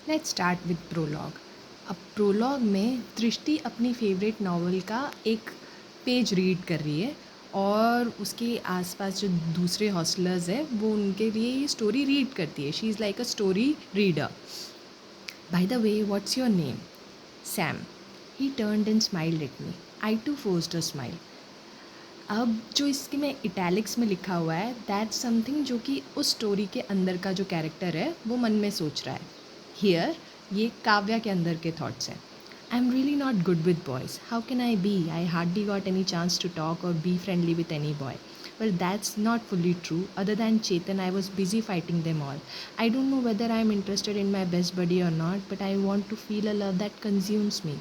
Let's start with prologue. अब prologue में दृष्टि अपनी फेवरेट नावल का एक पेज रीड कर रही है और उसके आसपास जो दूसरे हॉस्टलर्स हैं वो उनके लिए ये स्टोरी रीड करती है। She is like a story reader. By the way, what's your name? Sam. He turned and smiled at me. I too forced a smile. अब जो इसके में इटैलिक्स में लिखा हुआ है, दैट्स समथिंग जो कि उस स्टोरी के अंदर का जो कैरेक्टर है वो मन में सोच रहा है। हियर ये काव्या के अंदर के थॉट्स हैं। I am really not good with boys, how can I be? I hardly got any chance to talk और be friendly with any boy. Well, that's not fully true. Other than Chetan, I was busy fighting them all. I don't know whether I'm interested in my best buddy or not, but I want to feel a love that consumes me,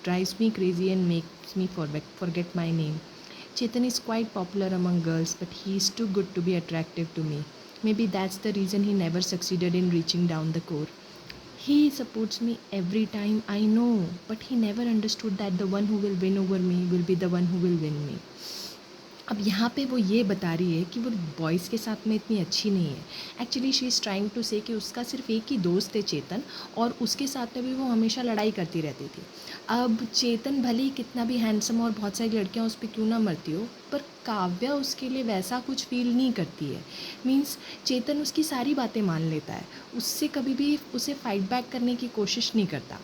drives me crazy, and makes me forget my name. Chetan is quite popular among girls, but he is too good to be attractive to me. Maybe that's the reason he never succeeded in reaching down the core. He supports me every time, I know, but he never understood that the one who will win over me will be the one who will win me. अब यहाँ पे वो ये बता रही है कि वो बॉयज़ के साथ में इतनी अच्छी नहीं है। Actually she is trying to say कि उसका सिर्फ एक ही दोस्त है चेतन, और उसके साथ में भी वो हमेशा लड़ाई करती रहती थी। अब चेतन भले ही कितना भी हैंडसम और बहुत सारी लड़कियाँ उस पर क्यों ना मरती हो, पर काव्या उसके लिए वैसा कुछ फील नहीं करती है। मीन्स चेतन उसकी सारी बातें मान लेता है, उससे कभी भी उसे फाइट बैक करने की कोशिश नहीं करता।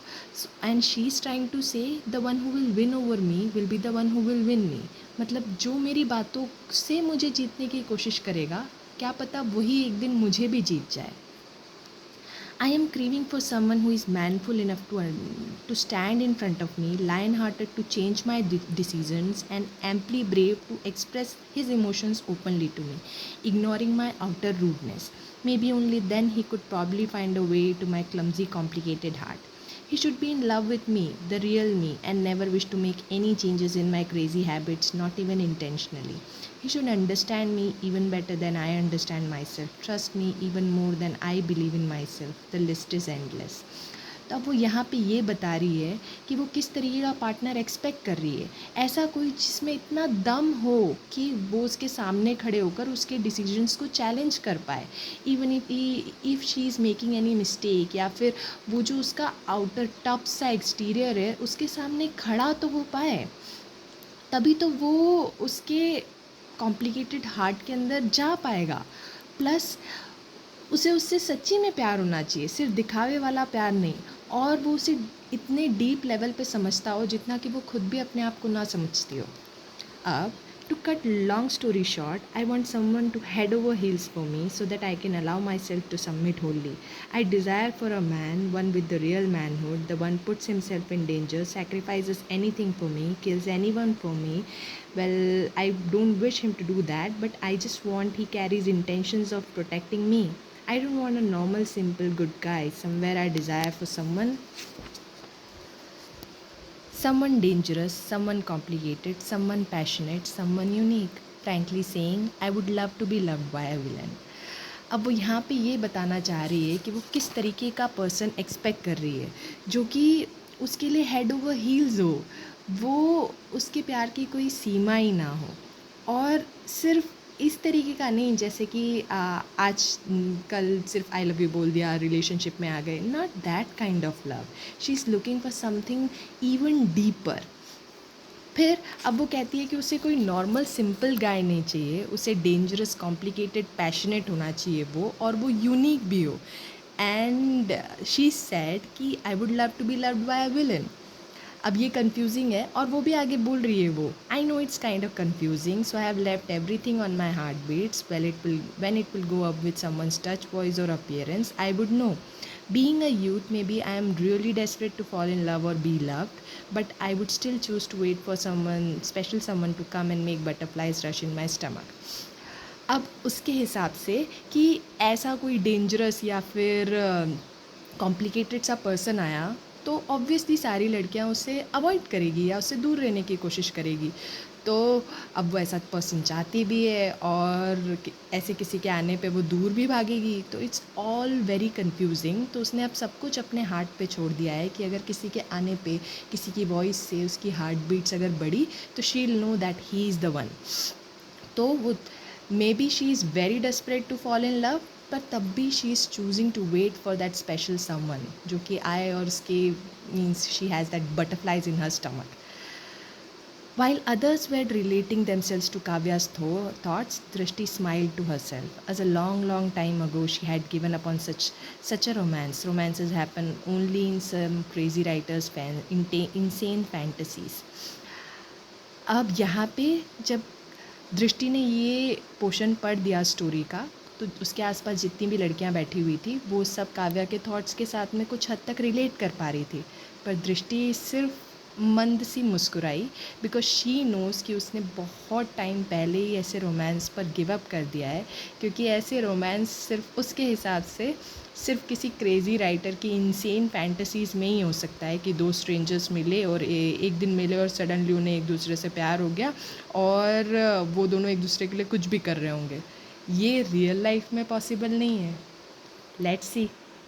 And she is trying to say the one who will win over me will be the one who will win me. मतलब जो मेरी बातों से मुझे जीतने की कोशिश करेगा, क्या पता वही एक दिन मुझे भी जीत जाए। I am craving for someone who is manful enough to stand in front of me, lion-hearted to change my decisions, and amply brave to express his emotions openly to me, ignoring my outer rudeness. Maybe only then he could probably find a way to my clumsy, complicated heart. He should be in love with me, the real me, and never wish to make any changes in my crazy habits, not even intentionally. He should understand me even better than I understand myself, trust me even more than I believe in myself. The list is endless. तो अब वो यहाँ पे ये बता रही है कि वो किस तरीके का पार्टनर एक्सपेक्ट कर रही है। ऐसा कोई जिसमें इतना दम हो कि वो उसके सामने खड़े होकर उसके डिसीजंस को चैलेंज कर पाए, even if she is making any mistake, या फिर वो जो उसका आउटर टफ सा एक्सटीरियर है उसके सामने खड़ा तो हो पाए, तभी तो वो उसके कॉम्प्लिकेटेड हार्ट के अंदर जा पाएगा। प्लस उसे उससे सच्ची में प्यार होना चाहिए, सिर्फ दिखावे वाला प्यार नहीं, और वो उसे इतने डीप लेवल पे समझता हो जितना कि वो खुद भी अपने आप को ना समझती हो। अब to cut long story short, I want someone to head over heels for me so that I can allow myself to submit wholly. I desire for a man, one with the real manhood, the one puts himself in danger, sacrifices anything for me, kills anyone for me. Well, I don't wish him to do that, but I just want he carries intentions of protecting me. I don't want a normal, simple, good guy. Somewhere I desire for someone dangerous, someone complicated, someone passionate, someone unique. Frankly saying, I would love to be loved by a villain. अब वो यहाँ पे ये बताना चाह रही है कि वो किस तरीके का पर्सन एक्सपेक्ट कर रही है, जो कि उसके लिए हेड ओवर हील्स हो, वो उसके प्यार की कोई सीमा ही ना हो, और सिर्फ इस तरीके का नहीं जैसे कि आज कल सिर्फ आई लव यू बोल दिया, रिलेशनशिप में आ गए। Not that kind of love. She is looking for something even deeper. फिर अब वो कहती है कि उसे कोई नॉर्मल सिंपल गाय नहीं चाहिए, उसे डेंजरस, कॉम्प्लिकेटेड, पैशनेट होना चाहिए वो, और वो यूनिक भी हो। एंड शी सेड कि I would love to be loved by a villain. अब ये कंफ्यूजिंग है, और वो भी आगे बोल रही है वो, I know it's kind of confusing, so I have left everything on my heart beats, when it will go up with someone's touch, voice or appearance, I would know. Being a youth, maybe I am really desperate to fall in love or be loved, but I would still choose to wait for someone special, someone to come and make butterflies rush in my stomach. अब उसके हिसाब से कि ऐसा कोई dangerous या फिर complicated सा पर्सन आया तो ऑब्वियसली सारी लड़कियां उसे अवॉइड करेगी या उससे दूर रहने की कोशिश करेगी। तो अब वो ऐसा पर्सन चाहती भी है, और ऐसे किसी के आने पे वो दूर भी भागेगी, तो इट्स ऑल वेरी कंफ्यूजिंग। तो उसने अब सब कुछ अपने हार्ट पे छोड़ दिया है कि अगर किसी के आने पे, किसी की वॉइस से उसकी हार्ट बीट्स अगर बढ़ी, तो she will know that he is the one. तो वो maybe she is very desperate to fall in love, पर तब भी she is choosing to wait for that special someone जो कि आए और उसके means she has that butterflies in her stomach. While others were relating themselves to Kavya's thoughts, Drishti smiled to herself. As a long, long time ago, she had given up on such a romance. Romances happen only in some crazy writers' insane fantasies. अब यहाँ पे जब दृष्टि ने ये portion पढ़ दिया story का, तो उसके आसपास जितनी भी लड़कियाँ बैठी हुई थी वो सब काव्या के थॉट्स के साथ में कुछ हद तक रिलेट कर पा रही थी. पर दृष्टि सिर्फ मंद सी मुस्कुराई, बिकॉज शी नोज़ कि उसने बहुत टाइम पहले ही ऐसे रोमांस पर गिव अप कर दिया है, क्योंकि ऐसे रोमांस सिर्फ उसके हिसाब से सिर्फ किसी क्रेज़ी राइटर की इंसेन फैंटेसीज़ में ही हो सकता है कि दो स्ट्रेंजर्स मिले और एक दिन मिले और सडनली उन्हें एक दूसरे से प्यार हो गया और वो दोनों एक दूसरे के लिए कुछ भी कर रहे होंगे. ये रियल लाइफ में पॉसिबल नहीं है. Let's see.